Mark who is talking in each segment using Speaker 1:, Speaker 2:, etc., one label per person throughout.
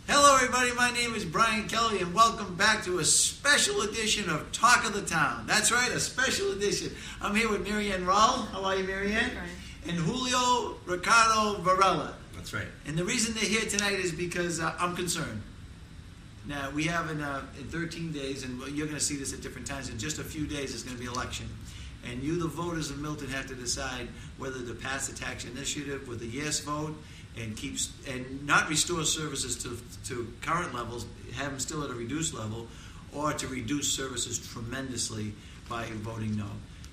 Speaker 1: Hello everybody, my name is Brian Kelley and welcome back to a special edition of Talk of the Town. That's right, a special edition. I'm here with Marianne Raul. How are you, Marianne?
Speaker 2: Right.
Speaker 1: And Julio Ricardo Varela.
Speaker 3: That's right.
Speaker 1: And the reason they're here tonight is because I'm concerned. Now, we have in 13 days, and you're going to see this at different times, in just a few days there's going to be election. And you, the voters of Milton, have to decide whether to pass the tax initiative with a yes vote and not restore services to current levels, have them still at a reduced level, or to reduce services tremendously by voting no.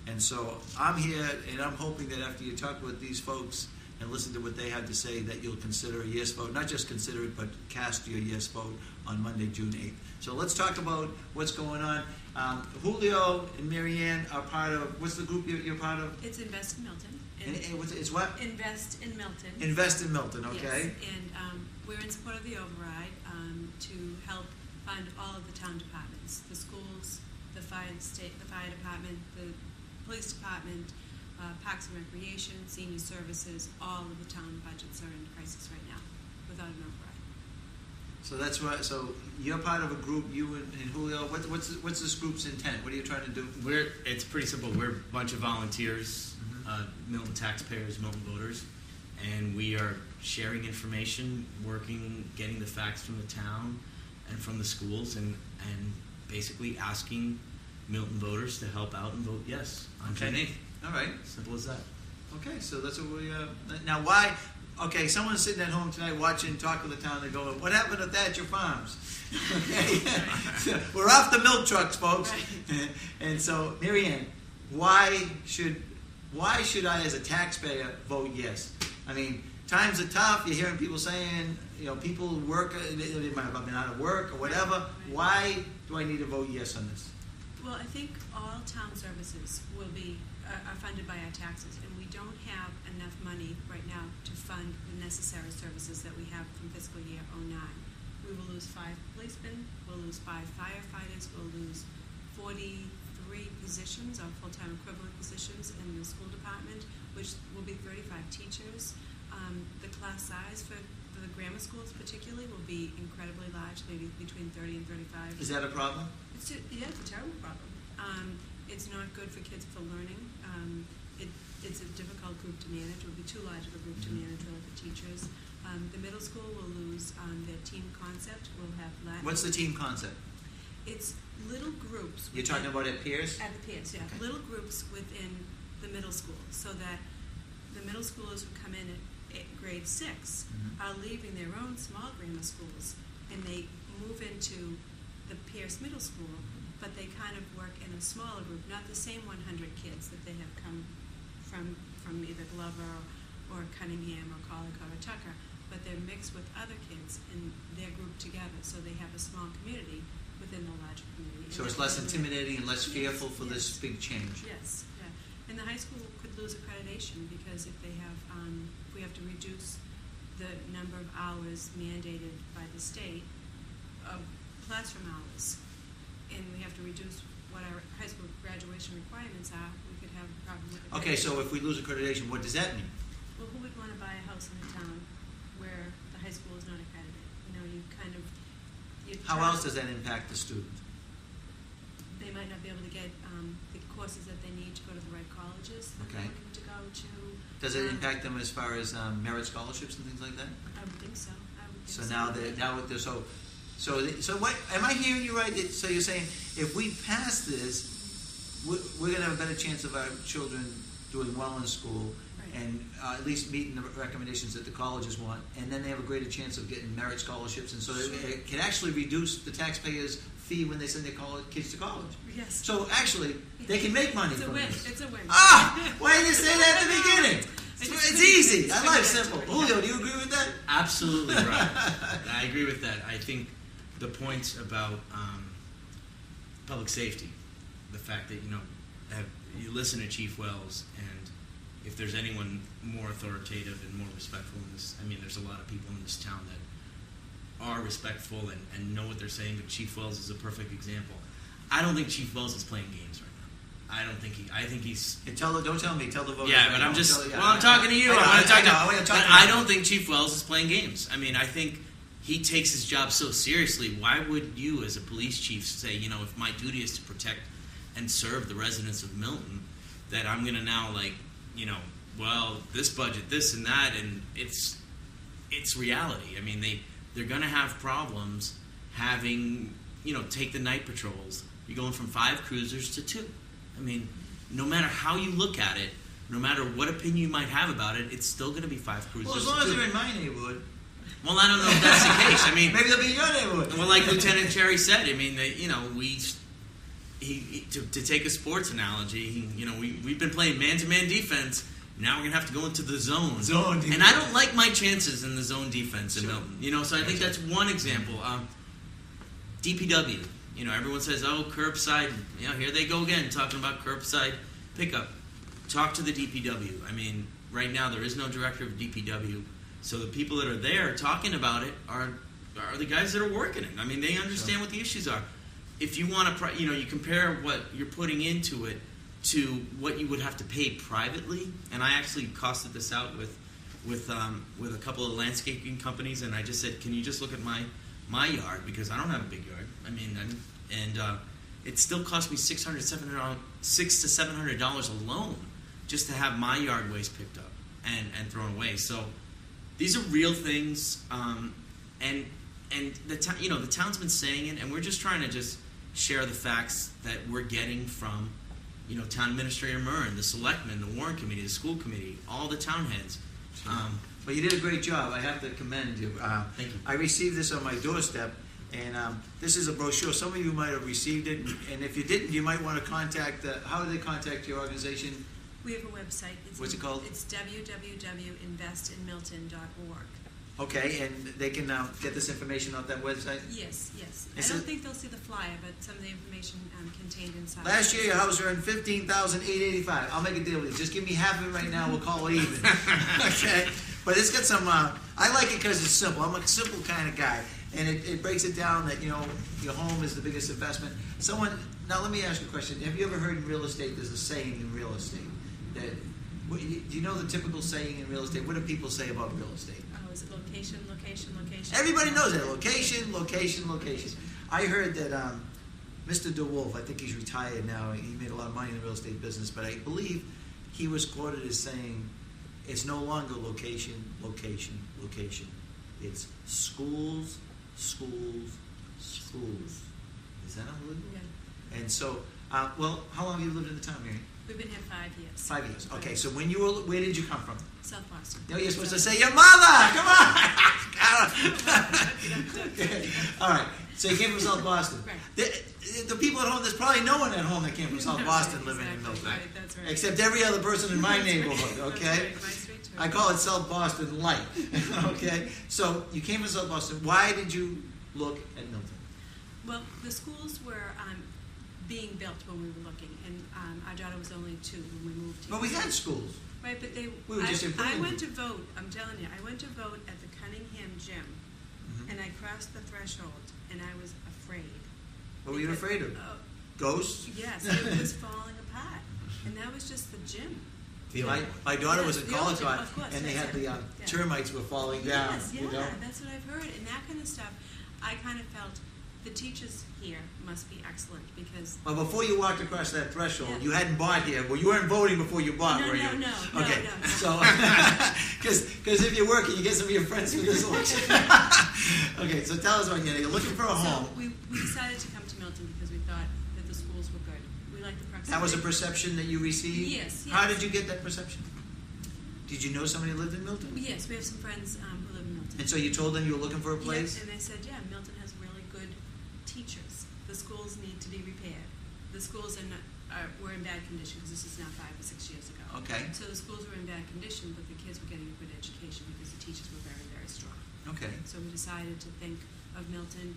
Speaker 1: And so I'm here, and I'm hoping that after you talk with these folks and listen to what they have to say, that you'll consider a yes vote. Not just consider it, but cast your yes vote on Monday, June 8th. So let's talk about what's going on. Julio and Marianne are part of, what's the group you're part of?
Speaker 2: It's Invest in Milton.
Speaker 1: It's what?
Speaker 2: Invest in Milton.
Speaker 1: Invest in Milton, okay.
Speaker 2: Yes, and we're in support of the override to help fund all of the town departments, the schools, the fire department, the police department, Parks and Recreation, senior services. All of the town budgets are in crisis right now without an override.
Speaker 1: So that's why. So you're part of a group. You and Julio. What's this group's intent? What are you trying to do?
Speaker 3: It's pretty simple. We're a bunch of volunteers, Milton taxpayers, Milton voters, and we are sharing information, working, getting the facts from the town and from the schools, and basically asking Milton voters to help out and vote yes on June 8th.
Speaker 1: All right.
Speaker 3: Simple as that.
Speaker 1: Okay, so that's what we. Now, why? Okay, someone's sitting at home tonight watching Talk of the Town. They go, "What happened to Thatcher Farms?" Okay, we're off the milk trucks, folks.
Speaker 2: Right.
Speaker 1: And so, Marianne, why should I, as a taxpayer, vote yes? I mean, times are tough. You're hearing people saying, people work. They might have been out of work or whatever.
Speaker 2: Right.
Speaker 1: Why do I need to vote yes on this?
Speaker 2: Well, I think all town services will be are funded by our taxes, and we don't have enough money right now to fund the necessary services that we have from fiscal year '09. We will lose 5 policemen, we'll lose 5 firefighters, we'll lose 43 positions, or full-time equivalent positions in the school department, which will be 35 teachers. The class size for the grammar schools particularly will be incredibly large, maybe between 30 and 35.
Speaker 1: Is that a problem?
Speaker 2: It's a terrible problem. It's not good for kids for learning. It's a difficult group to manage. It will be too large of a group to manage really for teachers. The middle school will lose their team concept. We'll have Latin.
Speaker 1: What's the team concept?
Speaker 2: It's little groups.
Speaker 1: You're talking about at Pierce?
Speaker 2: At the Pierce, yeah.
Speaker 1: Okay.
Speaker 2: Little groups within the middle school, so that the middle schoolers who come in at grade 6 are leaving their own small grammar schools, and they move into the Pierce Middle School, but they kind of work in a smaller group, not the same 100 kids that they have come from either Glover or Cunningham or Collico or Tucker, but they're mixed with other kids and they're grouped together, so they have a small community within the larger community.
Speaker 1: So it's less intimidating and less fearful for this big change.
Speaker 2: Yes, yeah. And the high school could lose accreditation because if they have, if we have to reduce the number of hours mandated by the state of classroom hours, and we have to reduce what our high school graduation requirements are, we could have a problem with accreditation.
Speaker 1: Okay, so if we lose accreditation, what does that mean?
Speaker 2: Well, who would want to buy a house in a town where the high school is not accredited? You kind of...
Speaker 1: How else does that impact the student?
Speaker 2: They might not be able to get the courses that they need to go to the right colleges that they're looking to go to.
Speaker 1: Does it impact them as far as merit scholarships and things like that?
Speaker 2: I would think so.
Speaker 1: So now what? Am I hearing you right? So you're saying if we pass this, we're going to have a better chance of our children doing well in school,
Speaker 2: right,
Speaker 1: and at least meeting the recommendations that the colleges want, and then they have a greater chance of getting merit scholarships, and so it can actually reduce the taxpayers' fee when they send their kids to college.
Speaker 2: Yes.
Speaker 1: So actually, they can make money
Speaker 2: It's a
Speaker 1: from
Speaker 2: win.
Speaker 1: this.
Speaker 2: It's a win.
Speaker 1: Why didn't you say that at the beginning? It's easy. I like simple. Julio, do you agree with that?
Speaker 3: Absolutely right. I agree with that. I think the points about public safety, the fact that you listen to Chief Wells, and if there's anyone more authoritative and more respectful in this, there's a lot of people in this town that are respectful and know what they're saying, but Chief Wells is a perfect example. I don't think Chief Wells is playing games right now. I don't think I think he's...
Speaker 1: Don't tell me. Tell the voters.
Speaker 3: Yeah, but I'm just... I'm talking to you. I want to talk to you. I don't think Chief Wells is playing games. I think he takes his job so seriously. Why would you, as a police chief, say, if my duty is to protect and serve the residents of Milton, that I'm going to now, well, this budget, this and that, and it's reality. I mean, they're going to have problems having, take the night patrols. You're going from 5 cruisers to 2. I mean, no matter how you look at it, no matter what opinion you might have about it, it's still going to be 5 cruisers.
Speaker 1: Well, as long as they're in my neighborhood.
Speaker 3: Well, I don't know if that's the case. I mean,
Speaker 1: maybe they'll be in your neighborhood.
Speaker 3: Well, like Lieutenant Cherry said, I mean, to take a sports analogy, we've been playing man-to-man defense. Now we're gonna have to go into the zone. And I don't like my chances in the zone defense in Milton. So I think that's one example. DPW. Everyone says, "Oh, curbside." Here they go again talking about curbside pickup. Talk to the DPW. I mean, right now there is no director of DPW, so the people that are there talking about it are the guys that are working it. I mean, they understand what the issues are. If you want to, you compare what you're putting into it to what you would have to pay privately. And I actually costed this out with a couple of landscaping companies, and I just said, "Can you just look at my yard, because I don't have a big yard. I mean, it still cost me $600 to $700 alone just to have my yard waste picked up and thrown away." So these are real things, and the town's been saying it, and we're just trying to just share the facts that we're getting from Town Administrator Murren, the selectmen, the warrant committee, the school committee, all the town heads.
Speaker 1: But you did a great job. I have to commend you.
Speaker 3: Thank you.
Speaker 1: I received this on my doorstep, and this is a brochure. Some of you might have received it, and if you didn't, you might want to contact. How do they contact your organization?
Speaker 2: We have a website.
Speaker 1: What's it called?
Speaker 2: It's www.investinmilton.org.
Speaker 1: Okay, and they can get this information off that website?
Speaker 2: Yes.
Speaker 1: It
Speaker 2: I don't think they'll see the flyer, but some of the information contained inside.
Speaker 1: Last year, your house earned $15,885. I'll make a deal with you. Just give me half of it right now. We'll call it even. Okay? But it's got some. I like it because it's simple. I'm a simple kind of guy, and it breaks it down that your home is the biggest investment. Now let me ask you a question. Have you ever heard in real estate? There's a saying in real estate that. Do you know the typical saying in real estate? What do people say about real estate?
Speaker 2: Oh, is it location?
Speaker 1: Everybody knows that. Location. I heard that Mr. DeWolf, I think he's retired now, he made a lot of money in the real estate business, but I believe he was quoted as saying, it's no longer location. It's schools. Is that unbelievable?
Speaker 2: Yeah.
Speaker 1: And so, how long have you lived in the town, Mary?
Speaker 2: We've been here 5 years.
Speaker 1: 5 years. Okay, so where did you come from?
Speaker 2: South Boston.
Speaker 1: No, you're supposed to say your mother. Come on. All right. So you came from South Boston.
Speaker 2: Right.
Speaker 1: The people at home, there's probably no one at home that came from South Boston living in Milton.
Speaker 2: Right, that's right.
Speaker 1: Except every other person in my neighborhood, okay?
Speaker 2: That's right. My street too.
Speaker 1: I call it South Boston light, okay? So you came from South Boston. Why did you look at Milton?
Speaker 2: Well, the schools were being built when we were looking, and our daughter was only 2 when we moved here.
Speaker 1: Well, we had schools.
Speaker 2: Right, but
Speaker 1: We were just
Speaker 2: I
Speaker 1: improving
Speaker 2: went to
Speaker 1: them.
Speaker 2: vote, I'm telling you, I went to vote at the Cunningham gym,
Speaker 1: Mhm.
Speaker 2: and I crossed the threshold, and I was afraid.
Speaker 1: What were you afraid of? Ghosts?
Speaker 2: Yes, it was falling apart, and that was just the gym.
Speaker 1: My daughter was
Speaker 2: Yes,
Speaker 1: at
Speaker 2: the old
Speaker 1: college,
Speaker 2: gym, of course,
Speaker 1: and they
Speaker 2: yes,
Speaker 1: had the
Speaker 2: yeah.
Speaker 1: termites were falling down.
Speaker 2: Yes, yeah,
Speaker 1: You know?
Speaker 2: that's what I've heard, and that kind of stuff. I kind of felt the teachers here must be excellent because.
Speaker 1: Well, before you walked across that threshold,
Speaker 2: Yeah.
Speaker 1: you hadn't bought here. Well, you weren't voting before you bought, were you?
Speaker 2: No.
Speaker 1: Okay,
Speaker 2: No.
Speaker 1: so because if you're working, you get some of your friends for this election. Okay, so tell us what you're looking for a home.
Speaker 2: So we decided to come to Milton because we thought that the schools were good. We liked the proximity.
Speaker 1: That was a perception that you received?
Speaker 2: Yes.
Speaker 1: How did you get that perception? Did you know somebody lived in Milton?
Speaker 2: Yes, we have some friends who live in Milton.
Speaker 1: And so you told them you were looking for a place?
Speaker 2: Yes, and they said, yeah, Milton has really good teachers. The schools need to be repaired. The schools were in bad condition because this is now 5 or 6 years ago.
Speaker 1: Okay.
Speaker 2: So the schools were in bad condition, but the kids were getting a good education because the teachers were very, very strong.
Speaker 1: Okay.
Speaker 2: So we decided to think of Milton.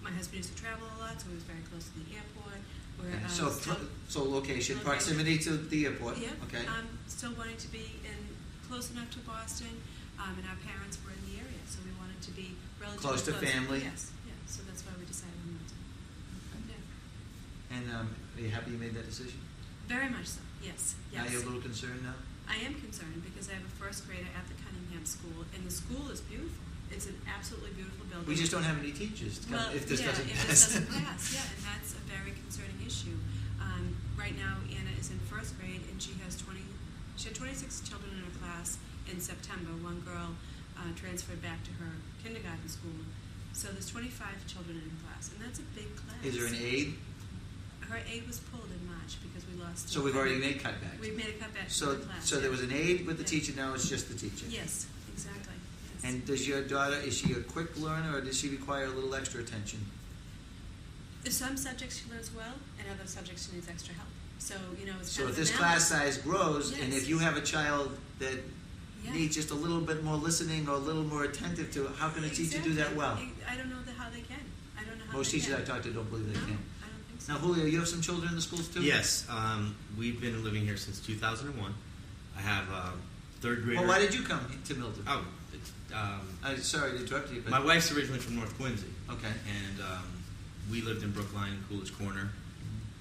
Speaker 2: My husband used to travel a lot, so he was very close to the airport. We're,
Speaker 1: So location, proximity to the airport.
Speaker 2: Yeah.
Speaker 1: Okay.
Speaker 2: Still wanting to be close enough to Boston, and our parents were in the area, so we wanted to be relatively
Speaker 1: Close to family.
Speaker 2: Yes. Yeah. So that's why we decided on Milton. Yeah.
Speaker 1: And are you happy you made that decision?
Speaker 2: Very much so. Yes.
Speaker 1: Now you're a little concerned now?
Speaker 2: I am concerned because I have a first grader at the Cunningham school, and the school is beautiful. It's an absolutely beautiful building.
Speaker 1: We just don't have any teachers to come
Speaker 2: Well,
Speaker 1: if this doesn't
Speaker 2: if
Speaker 1: pass.
Speaker 2: this doesn't pass, yeah, and that's a very concerning issue. Right now, Anna is in first grade, and she had 26 children in her class in September. One girl transferred back to her kindergarten school. So there's 25 children in class, and that's a big class.
Speaker 1: Is there an aide?
Speaker 2: Her aide was pulled in March because we lost.
Speaker 1: So we've already made cutbacks.
Speaker 2: We've made a cutback
Speaker 1: So,
Speaker 2: in the class.
Speaker 1: so there was an aide with the
Speaker 2: Yeah.
Speaker 1: teacher. Now it's just the teacher.
Speaker 2: Yes, exactly. Yes.
Speaker 1: And does your daughter, is she a quick learner, or does she require a little extra attention?
Speaker 2: Some subjects she learns well, and other subjects she needs extra help. So it's
Speaker 1: So
Speaker 2: kind
Speaker 1: if
Speaker 2: of
Speaker 1: this
Speaker 2: a
Speaker 1: class
Speaker 2: balance.
Speaker 1: size grows, and
Speaker 2: Yes.
Speaker 1: if you have a child that
Speaker 2: Yeah.
Speaker 1: needs just a little bit more listening or a little more attentive to, how can a teacher do that well?
Speaker 2: I don't know how they can. I don't know how
Speaker 1: Most
Speaker 2: they
Speaker 1: teachers
Speaker 2: can.
Speaker 1: I talk to don't believe they
Speaker 2: No,
Speaker 1: can.
Speaker 2: I don't think so.
Speaker 1: Now, Julio, you have some children in the schools too?
Speaker 3: Yes, we've been living here since 2001. I have third grader.
Speaker 1: Well, why did you come to Milton?
Speaker 3: Oh, it's,
Speaker 1: I'm sorry to interrupt you, but
Speaker 3: my wife's originally from North Quincy,
Speaker 1: okay.
Speaker 3: and we lived in Brookline, Coolidge Corner,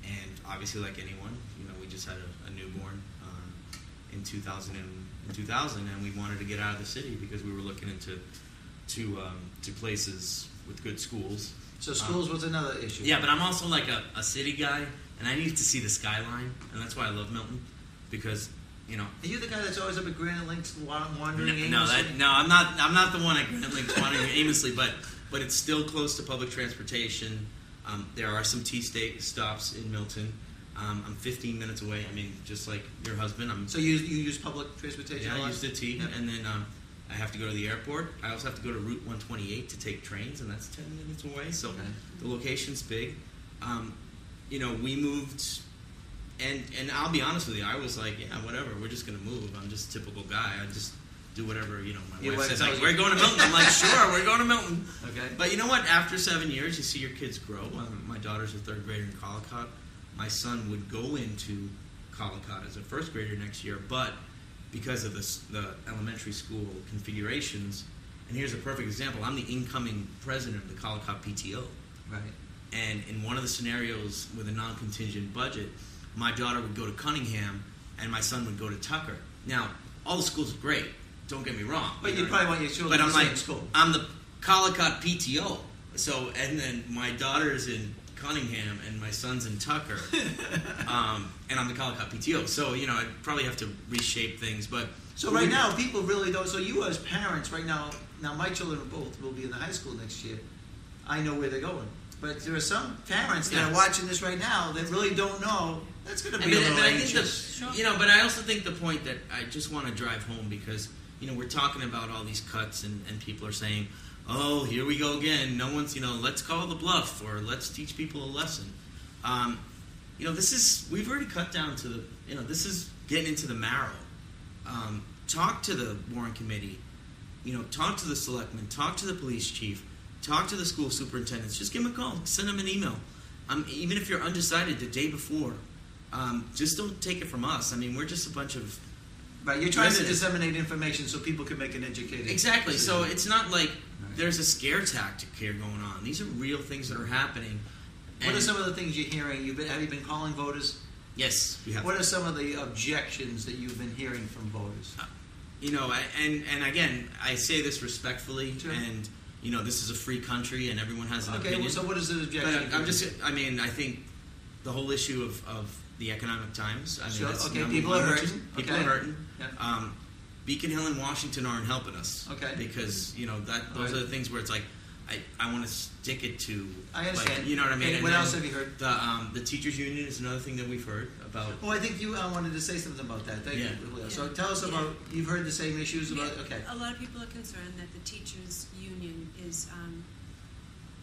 Speaker 3: and obviously, like anyone, we just had a newborn in 2000, and we wanted to get out of the city because we were looking into to places with good schools.
Speaker 1: So schools was another issue.
Speaker 3: Yeah, but I'm also like a city guy, and I need to see the skyline, and that's why I love Milton, because
Speaker 1: Are you the guy that's always up at Granite Links wandering aimlessly?
Speaker 3: I'm not the one at Granite Links wandering aimlessly, but it's still close to public transportation. There are some stops in Milton. I'm 15 minutes away. I mean, just like your husband.
Speaker 1: So you use public transportation?
Speaker 3: Yeah,
Speaker 1: a lot?
Speaker 3: I use the T,
Speaker 1: Yep.
Speaker 3: and then I have to go to the airport. I also have to go to Route 128 to take trains, and that's 10 minutes away. So
Speaker 1: Okay.
Speaker 3: the location's big. We moved, and I'll be honest with you, I was like, yeah, whatever. We're just gonna move. I'm just a typical guy. I just do whatever. My
Speaker 1: Your
Speaker 3: wife
Speaker 1: wife
Speaker 3: says,
Speaker 1: tells
Speaker 3: like,
Speaker 1: you.
Speaker 3: we're going to Milton. I'm like, sure, we're going to Milton.
Speaker 1: Okay.
Speaker 3: But you know what? After 7 years, you see your kids grow. My daughter's a third grader in Collicott. My son would go into Collicott as a first grader next year, but because of the elementary school configurations, and here's a perfect example. I'm the incoming president of the Collicott PTO.
Speaker 1: Right.
Speaker 3: And in one of the scenarios with a non-contingent budget, my daughter would go to Cunningham, and my son would go to Tucker. Now, all the schools are great. Don't get me wrong.
Speaker 1: But you probably want your children
Speaker 3: But
Speaker 1: in
Speaker 3: I'm
Speaker 1: the
Speaker 3: like,
Speaker 1: same school.
Speaker 3: I'm the Collicott PTO. So, and then my daughter's in Cunningham, and my son's in Tucker, and I'm the Collicott PTO. So, I'd probably have to reshape things. But
Speaker 1: So right now, people really don't. So you as parents right now my children both will be in the high school next year. I know where they're going. But there are some parents that are watching this right now that really don't know. That's going to be a little anxious.
Speaker 3: But I also think the point that I just want to drive home because, we're talking about all these cuts and people are saying, oh, here we go again. No one's, let's call the bluff or let's teach people a lesson. We've already cut down to this is getting into the marrow. Talk to the Warren Committee, talk to the selectmen, talk to the police chief, talk to the school superintendents. Just give them a call, send them an email. Even if you're undecided the day before, just don't take it from us. I mean, we're just a bunch of
Speaker 1: Right, you're trying to
Speaker 3: residents.
Speaker 1: disseminate information so people can make an educated
Speaker 3: Exactly. So
Speaker 1: decision.
Speaker 3: it's not like
Speaker 1: Right.
Speaker 3: there's a scare tactic here going on. These are real things that are happening.
Speaker 1: What are some of the things you're hearing? Have you been calling voters?
Speaker 3: Yes, we have.
Speaker 1: What are some of the objections that you've been hearing from voters?
Speaker 3: And again, I say this respectfully,
Speaker 1: Sure.
Speaker 3: and this is a free country, and everyone has an
Speaker 1: Okay,
Speaker 3: opinion.
Speaker 1: well, so what is the objection?
Speaker 3: But I think the whole issue of the economic times.
Speaker 1: Sure,
Speaker 3: that's
Speaker 1: okay,
Speaker 3: number
Speaker 1: people
Speaker 3: one,
Speaker 1: are
Speaker 3: which is-
Speaker 1: hurting.
Speaker 3: People
Speaker 1: Okay.
Speaker 3: are hurting.
Speaker 1: Yeah.
Speaker 3: Beacon Hill and Washington aren't helping us.
Speaker 1: Okay.
Speaker 3: Because those are the things where it's like I want to stick it to.
Speaker 1: I understand.
Speaker 3: Like, you know what I mean?
Speaker 1: And
Speaker 3: And
Speaker 1: what
Speaker 3: then
Speaker 1: else have you heard?
Speaker 3: The teachers union is another thing that we've heard about.
Speaker 1: Oh, I think you wanted to say something about that. Thank
Speaker 3: Yeah.
Speaker 1: you. Julio. So
Speaker 2: Yeah.
Speaker 1: tell us about, you've heard the same issues about, okay.
Speaker 2: A lot of people are concerned that the teachers' union is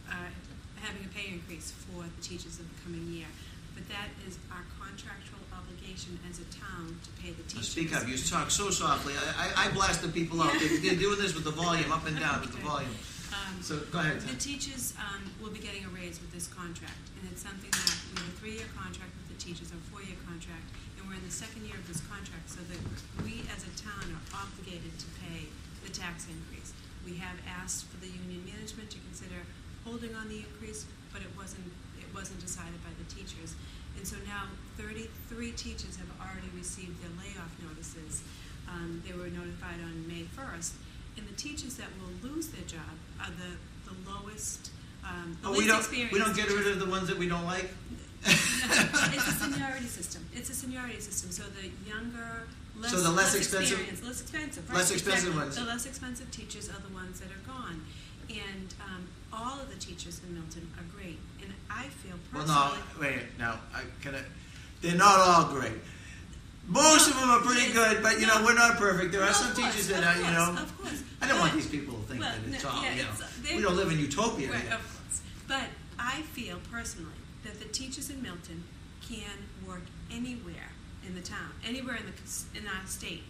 Speaker 2: having a pay increase for the teachers of the coming year. But that is our contractual obligation as a town to pay the
Speaker 1: Now
Speaker 2: teachers.
Speaker 1: speak up. You talk so softly. I blasted people out. They're doing this with the volume, up and down with the volume. So go ahead.
Speaker 2: The teachers will be getting a raise with this contract, and it's something that we have a 3-year contract with the teachers, a 4-year contract, and we're in the 2nd year of this contract, so that we as a town are obligated to pay the tax increase. We have asked for the union management to consider holding on the increase, but it wasn't decided by the teachers. And so now 33 teachers have already received their layoff notices. They were notified on May 1st. And the teachers that will lose their job are the lowest, the
Speaker 1: Oh,
Speaker 2: least
Speaker 1: we don't
Speaker 2: experienced
Speaker 1: get
Speaker 2: teachers.
Speaker 1: rid of the ones that we don't like.
Speaker 2: No, it's a seniority system. It's a seniority system. So the younger, less,
Speaker 1: So the less expensive-
Speaker 2: experienced, less expensive,
Speaker 1: less expensive
Speaker 2: exactly.
Speaker 1: ones.
Speaker 2: The less expensive teachers are the ones that are gone, and all of the teachers in Milton are great. And I feel
Speaker 1: Well,
Speaker 2: personally.
Speaker 1: no, wait. Now, they're not all great. Most of them are pretty good, but you know we're not perfect. There are some teachers that are,
Speaker 2: Of course.
Speaker 1: I don't want these people to think
Speaker 2: Well,
Speaker 1: that it's
Speaker 2: no,
Speaker 1: all,
Speaker 2: yeah,
Speaker 1: we don't live in utopia.
Speaker 2: Right,
Speaker 1: here.
Speaker 2: of course. But I feel personally that the teachers in Milton can work anywhere in the town, anywhere in our state.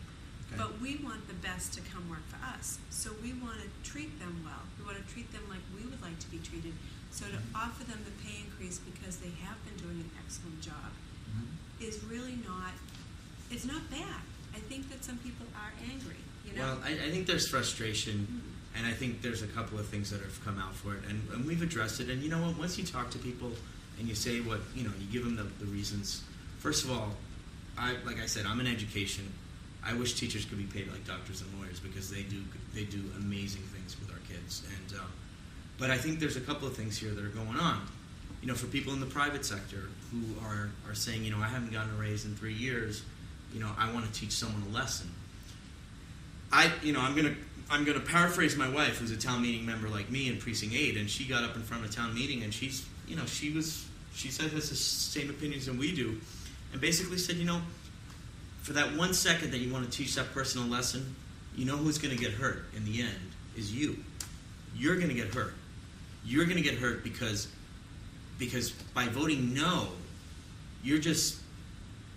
Speaker 1: Okay.
Speaker 2: But we want the best to come work for us. So we want to treat them well. We want to treat them like we would like to be treated. So to offer them the pay increase because they have been doing an excellent job
Speaker 1: Mhm.
Speaker 2: is really not, it's not bad. I think that some people are angry,
Speaker 3: Well, I think there's frustration, and I think there's a couple of things that have come out for it, and we've addressed it. And you know what? Once you talk to people and you say what, you give them the reasons. First of all, like I said, I'm in education. I wish teachers could be paid like doctors and lawyers because they do amazing things with our kids. And but I think there's a couple of things here that are going on. For people in the private sector who are saying, I haven't gotten a raise in 3 years. I want to teach someone a lesson. I'm gonna paraphrase my wife, who's a town meeting member like me in Precinct 8, and she got up in front of a town meeting, and she said has the same opinions than we do, and basically said, for that 1 second that you want to teach that person a lesson, who's going to get hurt in the end is you. You're going to get hurt. You're going to get hurt because by voting no, you're just,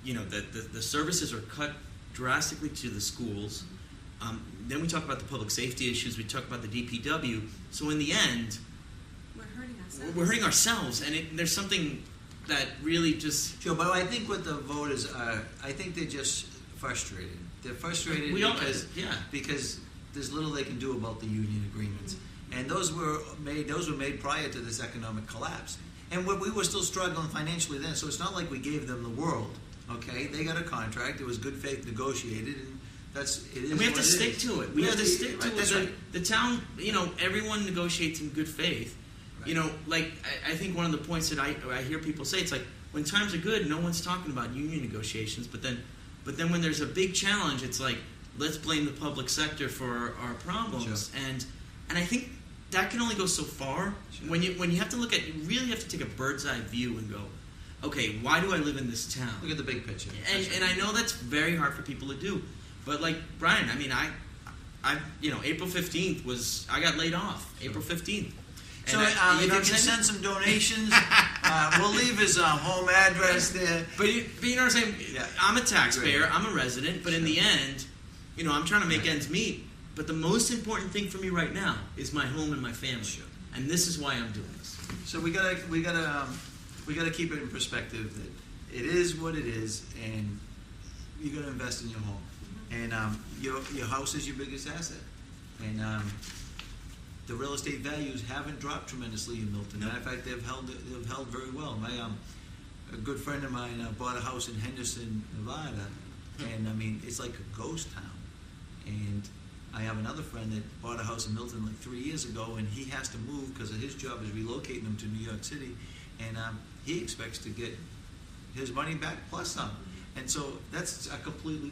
Speaker 3: the services are cut drastically to the schools. Then we talk about the public safety issues. We talk about the DPW. So in the end, we're hurting ourselves. And there's something that really just...
Speaker 1: Sure, but I think what the voters are, I think they're just frustrated. They're frustrated because there's little they can do about the union agreements. And those were made prior to this economic collapse. And we were still struggling financially then, so it's not like we gave them the world. Okay, they got a contract. It was good faith negotiated, and
Speaker 3: and we have to stick to it. We have to stick to it.
Speaker 1: That's right.
Speaker 3: The town, everyone negotiates in good faith.
Speaker 1: Right.
Speaker 3: I think one of the points that I hear people say, it's like when times are good, no one's talking about union negotiations. But then when there's a big challenge, it's like let's blame the public sector for our problems.
Speaker 1: Sure.
Speaker 3: And I think that can only go so far.
Speaker 1: Sure.
Speaker 3: When you have to look at, you really have to take a bird's eye view and go, okay, why do I live in this town?
Speaker 1: Look at the big picture.
Speaker 3: And I know that's very hard for people to do. But like Brian, I mean, April 15th I got laid off.
Speaker 1: Sure.
Speaker 3: April 15th.
Speaker 1: So if you can send some donations, we'll leave his home address there.
Speaker 3: But you know what I'm saying?
Speaker 1: Yeah.
Speaker 3: I'm a taxpayer.
Speaker 1: Great.
Speaker 3: I'm a resident. But in the end, I'm trying to make ends meet. But the most important thing for me right now is my home and my family.
Speaker 1: Sure.
Speaker 3: And this is why I'm doing this.
Speaker 1: So we gotta keep it in perspective that it is what it is, and you gotta invest in your home. And your house is your biggest asset. And the real estate values haven't dropped tremendously in Milton. Matter of fact, they've held very well. A good friend of mine bought a house in Henderson, Nevada, and I mean it's like a ghost town. And I have another friend that bought a house in Milton like 3 years ago, and he has to move because his job is relocating him to New York City, and he expects to get his money back plus some. And so that's a completely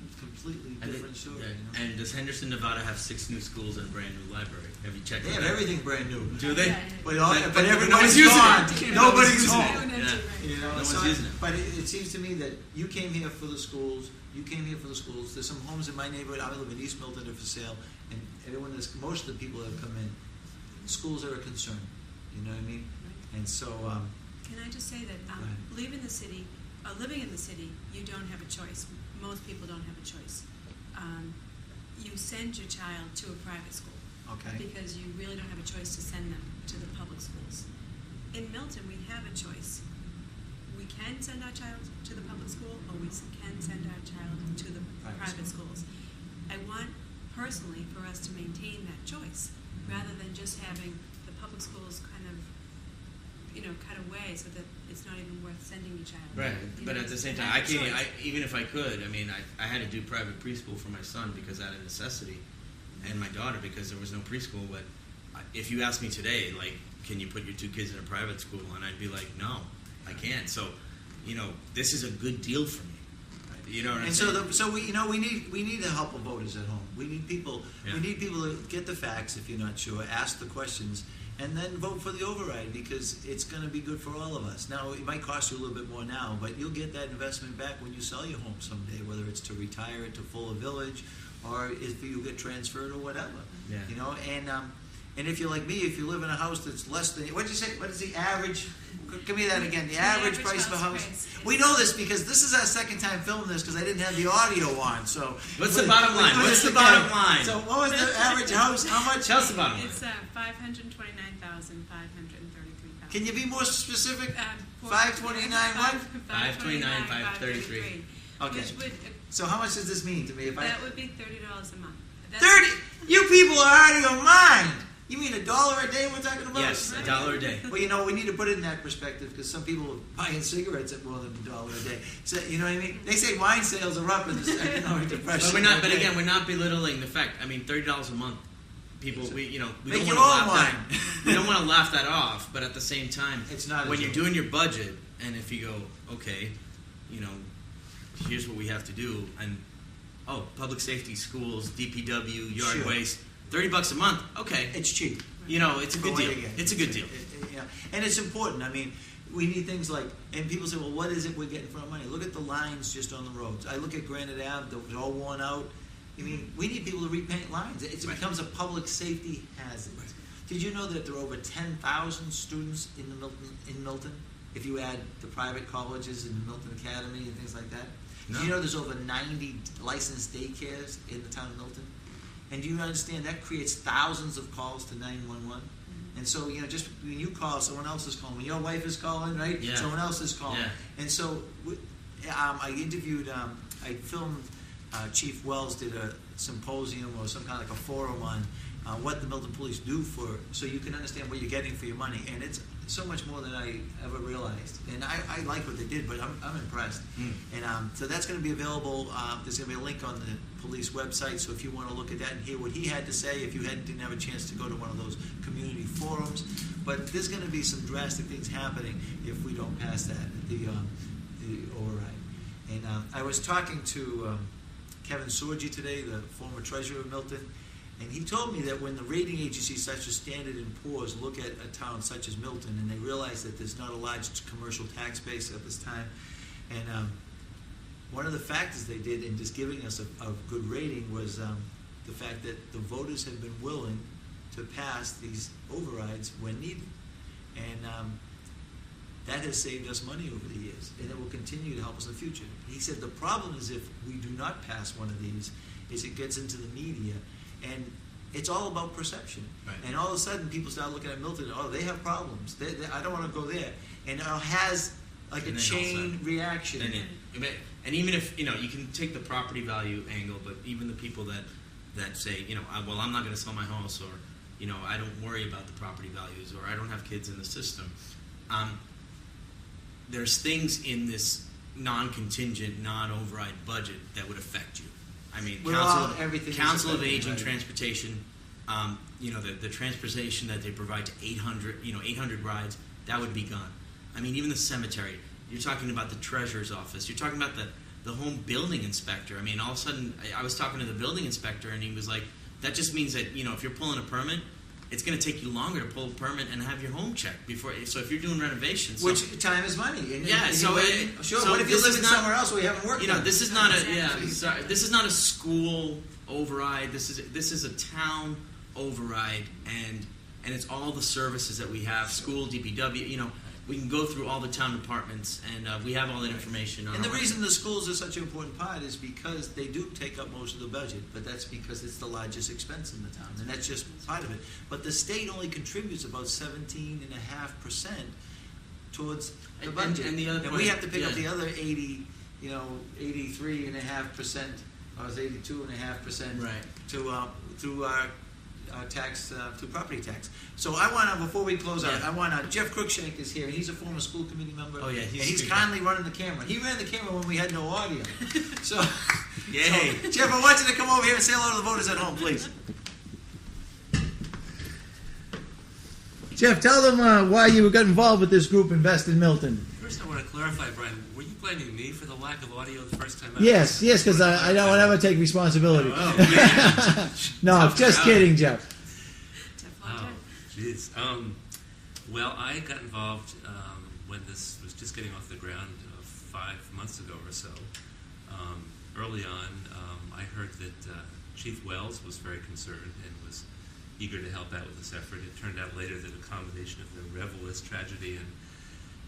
Speaker 1: different story.
Speaker 3: Yeah. And does Henderson, Nevada have 6 new schools and a brand new library? Have you checked?
Speaker 1: They have everything brand new.
Speaker 3: Do they?
Speaker 1: But everybody's
Speaker 3: nobody's using
Speaker 1: gone.
Speaker 3: it.
Speaker 1: Nobody's
Speaker 3: using
Speaker 1: home.
Speaker 3: it. Yeah. No one's using it.
Speaker 1: But it seems to me that you came here for the schools. There's some homes in my neighborhood. I live in East Milton that are for sale, and most of the people that have come in, schools are a concern. You know what I mean? And so.
Speaker 2: Can I just say that living in the city, you don't have a choice. Most people don't have a choice. You send your child to a private school.
Speaker 1: Okay.
Speaker 2: Because you really don't have a choice to send them to the public schools. In Milton, we have a choice. We can send our child to the public school, or we can send our child to the private schools. I want, personally, for us to maintain that choice, rather than just having the public schools kind of, cut away so that it's not even worth sending your child.
Speaker 3: Right, but at the same time, even if I could, I mean, I had to do private preschool for my son because out of necessity. and my daughter, because there was no preschool. But if you asked me today, like, can you put your 2 kids in a private school, and I'd be like, no, I can't. So, this is a good deal for me. You know what I'm saying?
Speaker 1: So we need the help of voters at home. We need people. Yeah. We need people to get the facts if you're not sure, ask the questions, and then vote for the override, because it's going to be good for all of us. Now, it might cost you a little bit more now, but you'll get that investment back when you sell your home someday, whether it's to retire it to Fuller Village, or if you get transferred or whatever.
Speaker 3: Yeah.
Speaker 1: And if you're like me, if you live in a house that's less than, what did you say? What is the average? Give me that again. The average price of a house. We know this because this is our second time filming this, because I didn't have the audio on. So
Speaker 3: what's the bottom line? What's the bottom line?
Speaker 1: So what was the average house? How much?
Speaker 3: Tell us the bottom line.
Speaker 2: It's $529,533.
Speaker 1: Can you be more specific? 529 what?
Speaker 3: 529, 533.
Speaker 1: Okay.
Speaker 2: Which would,
Speaker 1: so how much does this mean to me?
Speaker 2: That would be $30 a month.
Speaker 1: 30? You people are out of your mind. You mean $1 a day we're talking about?
Speaker 3: Yes, $1 a day.
Speaker 1: Well, we need to put it in that perspective, because some people are buying cigarettes at more than $1 a day. So, you know what I mean? They say wine sales are up in the economic depression.
Speaker 3: But we're not. But again, we're not belittling the fact. I mean, $30 a month. People, we don't
Speaker 1: make
Speaker 3: want
Speaker 1: your
Speaker 3: to
Speaker 1: own
Speaker 3: laugh
Speaker 1: wine.
Speaker 3: that. We don't want to laugh that off. But at the same time,
Speaker 1: it's not
Speaker 3: when you're doing your budget, and if you go, okay, here's what we have to do, and public safety, schools, DPW, yard waste, $30 a month. Okay,
Speaker 1: it's cheap.
Speaker 3: It's a good deal. It's a good deal.
Speaker 1: Yeah, and it's important. I mean, we need things like, and people say, well, what is it we're getting for our money? Look at the lines just on the roads. I look at Granite Ave; they're all worn out. I mean, we need people to repaint lines. It becomes a public safety hazard. Right. Did you know that there are over 10,000 students in Milton? If you add the private colleges and Milton Academy and things like that. No. Do you know there's over 90 licensed daycares in the town of Milton? And do you understand that creates thousands of calls to 911? And so, just when you call, someone else is calling. When your wife is calling, right?
Speaker 3: Yeah.
Speaker 1: Someone else is calling.
Speaker 3: Yeah.
Speaker 1: And so, I interviewed, I filmed, Chief Wells did a symposium or some kind of like a forum on what the Milton Police do so you can understand what you're getting for your money. And it's so much more than I ever realized. And I like what they did, but I'm impressed. And so that's going to be available. There's going to be a link on the police website, so if you want to look at that and hear what he had to say, if you didn't have a chance to go to one of those community forums. But there's going to be some drastic things happening if we don't pass that, the override. And I was talking to Kevin Sorgi today, the former treasurer of Milton, and he told me that when the rating agencies such as Standard & Poor's look at a town such as Milton, and they realize that there's not a large commercial tax base at this time, and one of the factors they did in just giving us a good rating was the fact that the voters have been willing to pass these overrides when needed. And that has saved us money over the years, and it will continue to help us in the future. He said the problem is if we do not pass one of these, is it gets into the media, and it's all about perception.
Speaker 3: Right.
Speaker 1: And all of a sudden, people start looking at Milton, they have problems. I don't want to go there. And it has like a chain reaction.
Speaker 3: And even if, you can take the property value angle, but even the people that say, well, I'm not going to sell my house, or, I don't worry about the property values, or I don't have kids in the system. There's things in this non-contingent, non-override budget that would affect you. I mean, Council of Aging, transportation, the transportation that they provide to 800 rides, that would be gone. I mean, even the cemetery. You're talking about the treasurer's office. You're talking about the home building inspector. I mean, all of a sudden, I was talking to the building inspector, and he was like, that just means that, if you're pulling a permit, it's going to take you longer to pull a permit and have your home checked before. So if you're doing renovations,
Speaker 1: which time is money.
Speaker 3: So
Speaker 1: what if you're living somewhere else where you haven't worked?
Speaker 3: This is not this is not a school override. This is a town override, and it's all the services that we have. School, DPW. We can go through all the town departments, and we have all that information.
Speaker 1: And the reason the schools are such an important part is because they do take up most of the budget, but that's because it's the largest expense in the town, and that's just part of it. But the state only contributes about 17.5% towards the budget, and we have to pick up the other 83.5%, or 82.5%,
Speaker 3: right,
Speaker 1: to our tax, to property tax. So I want to, before we close out, I want Jeff Cruikshank is here, and he's a former school committee member.
Speaker 3: Oh yeah,
Speaker 1: he's kindly running the camera. He ran the camera when we had no audio. So,
Speaker 3: Yay.
Speaker 1: so Jeff, I want you to come over here and say hello to the voters at home, please. Jeff, tell them why you got involved with this group, Invest in Milton.
Speaker 4: First, I want to clarify, Brian, were you blaming me for the lack of audio the first time out?
Speaker 1: Yes, because I don't ever take responsibility. No, just kidding, Jeff.
Speaker 4: Oh, jeez. Well, I got involved when this was just getting off the ground 5 months ago or so. Early on, I heard that Chief Wells was very concerned and was eager to help out with this effort. It turned out later that a combination of the Revelist tragedy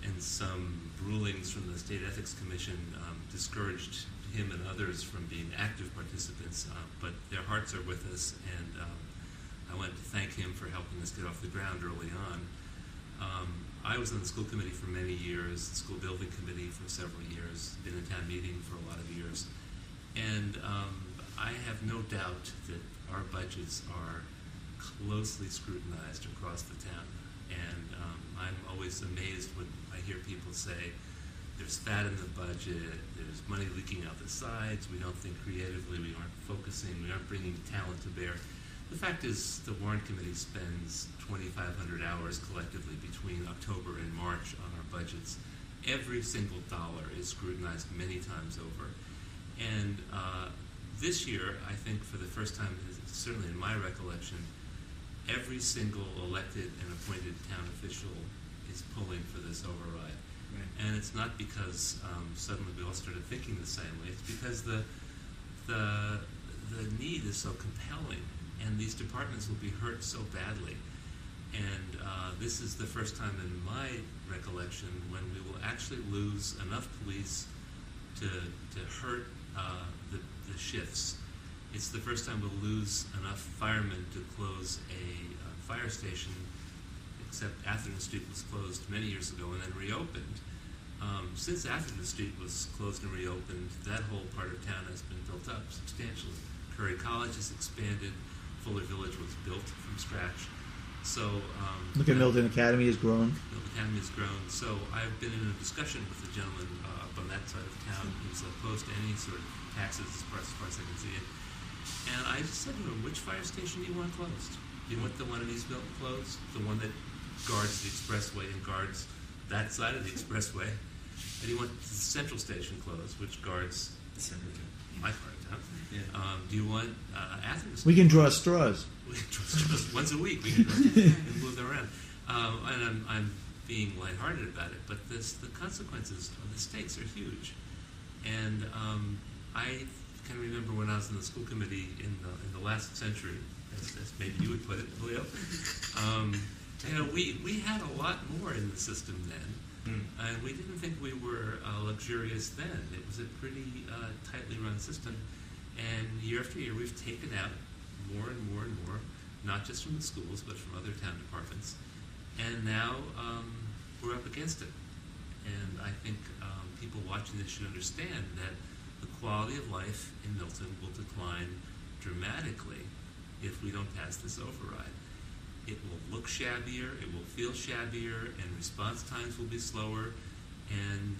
Speaker 4: and some rulings from the State Ethics Commission discouraged him and others from being active participants, but their hearts are with us, and I wanted to thank him for helping us get off the ground early on. I was on the school committee for many years, the school building committee for several years, been in town meeting for a lot of years, and I have no doubt that our budgets are closely scrutinized across the town, and I'm always amazed when I hear people say there's fat in the budget, there's money leaking out the sides, we don't think creatively, we aren't focusing, we aren't bringing talent to bear. The fact is the warrant committee spends 2,500 hours collectively between October and March on our budgets. Every single dollar is scrutinized many times over. And this year, I think for the first time, certainly in my recollection, every single elected and appointed town official is pulling for this override. Right. And it's not because suddenly we all started thinking the same way. It's because the need is so compelling, and these departments will be hurt so badly. And this is the first time in my recollection when we will actually lose enough police to hurt the shifts. It's the first time we'll lose enough firemen to close a fire station, except Atherton Street was closed many years ago and then reopened. Since Atherton Street was closed and reopened, that whole part of town has been built up substantially. Curry College has expanded. Fuller Village was built from scratch. So
Speaker 1: look at Milton Academy has grown.
Speaker 4: Milton Academy has grown. So I've been in a discussion with the gentleman up on that side of town who's opposed to any sort of taxes as far as I can see it. And I just said to him, which fire station do you want closed? Do you want the one in East Milton closed? The one that guards the expressway and guards that side of the expressway? Or do you want the central station closed, which guards my part of town? Yeah. Do you want Athens?
Speaker 1: We can draw straws.
Speaker 4: We can draw straws once a week. We can draw and move them around. And I'm being lighthearted about it, but the consequences, the stakes are huge. And I can remember when I was in the school committee in the last century, as maybe you would put it, Leo. We had a lot more in the system then, and we didn't think we were luxurious then. It was a pretty tightly run system, and year after year we've taken out more and more and more, not just from the schools but from other town departments, and now we're up against it. And I think people watching this should understand that the quality of life in Milton will decline dramatically if we don't pass this override. It will look shabbier, it will feel shabbier, and response times will be slower, and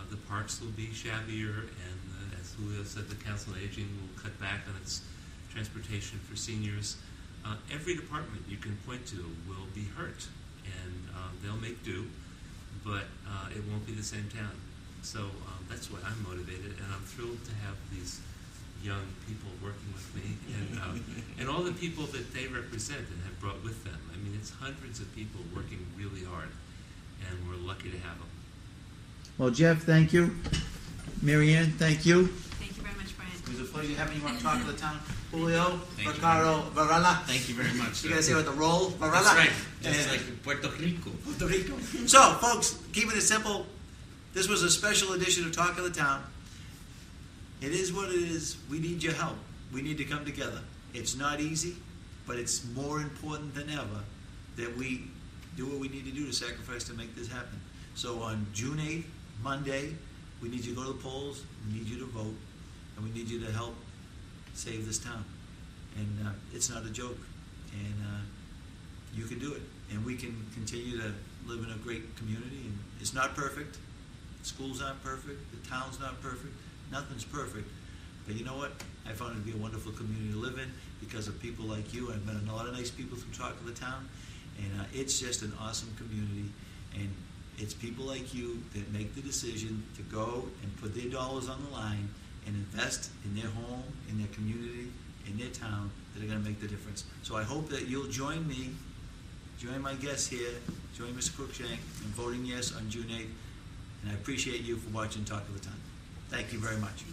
Speaker 4: the parks will be shabbier, and as Julio said, the Council on Aging will cut back on its transportation for seniors. Every department you can point to will be hurt, and they'll make do, but it won't be the same town. So that's why I'm motivated, and I'm thrilled to have these young people working with me, and all the people that they represent and have brought with them. I mean, it's hundreds of people working really hard, and we're lucky to have them.
Speaker 1: Well, Jeff, thank you. Mary Ann, thank you.
Speaker 2: Thank you very much, Brian.
Speaker 1: It was a pleasure having you on Talk to the Town. Julio,
Speaker 3: Thank
Speaker 1: Ricardo, Varela.
Speaker 3: Thank you very much.
Speaker 1: You guys say with the roll, Varela?
Speaker 3: That's right. Just like Puerto Rico.
Speaker 1: Puerto Rico. So, folks, keeping it simple, this was a special edition of Talk of the Town. It is what it is. We need your help. We need to come together. It's not easy, but it's more important than ever that we do what we need to do to sacrifice to make this happen. So on June 8th, Monday, we need you to go to the polls, we need you to vote, and we need you to help save this town. And it's not a joke. And you can do it. And we can continue to live in a great community. And it's not perfect. Schools aren't perfect. The town's not perfect. Nothing's perfect. But you know what? I found it to be a wonderful community to live in because of people like you. I've met a lot of nice people through Talk of the Town. And it's just an awesome community, and it's people like you that make the decision to go and put their dollars on the line and invest in their home, in their community, in their town, that are going to make the difference. So I hope that you'll join me, join my guests here, join Mr. Cruikshank in voting yes on June 8th. And I appreciate you for watching Talk of the Town. Thank you very much.